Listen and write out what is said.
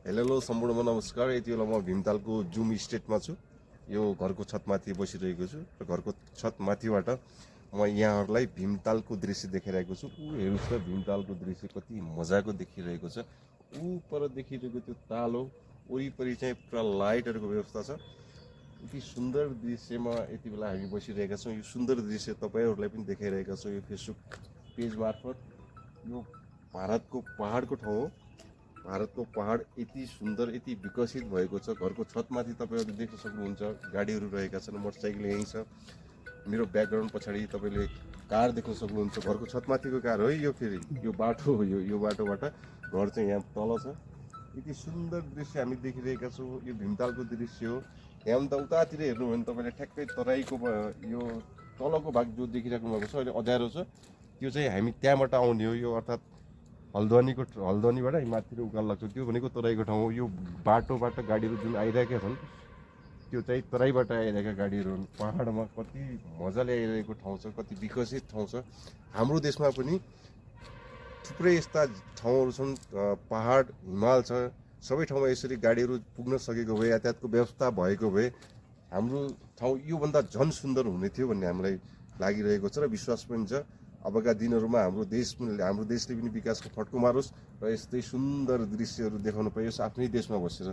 Hello सम्पूर्णमा नमस्कार। यति बेला म भीमतालको जुम स्टेटमा छु। यो घरको छतमाथि बसिरहेको छु र घरको छतमाथिबाट म यहाँहरूलाई भीमतालको दृश्य देखाइरहेको छु। हेर्नुहोस् त भीमतालको दृश्य कति मजाको देखिरहेको छ। पर देखिरहेको त्यो ताल हो, वरिपरि चाहिँ पुरा लाइटहरूको व्यवस्था छ। यति सुन्दर दृश्यमा यति बेला हामी बसिरहेका छौँ। यो सुन्दर दृश्य तपाईँहरूलाई पनि देखाइरहेका छौँ यो फेसबुक पेज मार्फत। यो भारतको पहाडको ठाउँ हो। भारतको पहाड यति सुन्दर, यति विकसित भएको छ। घरको छतमाथि तपाईँहरू देख्न सक्नुहुन्छ, गाडीहरू रहेका छन्, मोटरसाइकल यहीँ छ। मेरो ब्याकग्राउन्ड पछाडि तपाईँले कार देख्न सक्नुहुन्छ। घरको छतमाथिको कार हो यो। फेरि यो बाटो हो, यो बाटोबाट घर चाहिँ यहाँ तल छ। यति सुन्दर दृश्य हामी देखिरहेका छौँ। यो भीमतालको दृश्य हो। यहाँ त उतातिर हेर्नुभयो भने तपाईँले ठ्याक्कै तराईको यो तलको भाग जो देखिराख्नु भएको छ अहिले अँध्यारो छ, त्यो चाहिँ हामी त्यहाँबाट आउने हो। यो अर्थात् हल्द्वानीबाट माथितिर उकालो लाग्छ, त्यो भनेको तराईको ठाउँ हो। यो बाटोबाट गाडीहरू जुन आइरहेका छन् त्यो चाहिँ तराईबाट आइरहेका गाडीहरू हुन्। पहाडमा कति मजाले आइरहेको ठाउँ छ, कति विकसित ठाउँ छ। हाम्रो देशमा पनि थुप्रै यस्ता ठाउँहरू छन्, पहाड हिमाल छ। सबै ठाउँमा यसरी गाडीहरू पुग्न सकेको भए, यातायातको व्यवस्था भएको भए हाम्रो ठाउँ योभन्दा झन् सुन्दर हुने थियो भन्ने हामीलाई लागिरहेको छ र विश्वास पनि छ। अबका दिनहरूमा हाम्रो देशले पनि विकासको फड्को मारोस् र यस्तै सुन्दर दृश्यहरू देखाउन पाइयोस् आफ्नै देशमा बसेर।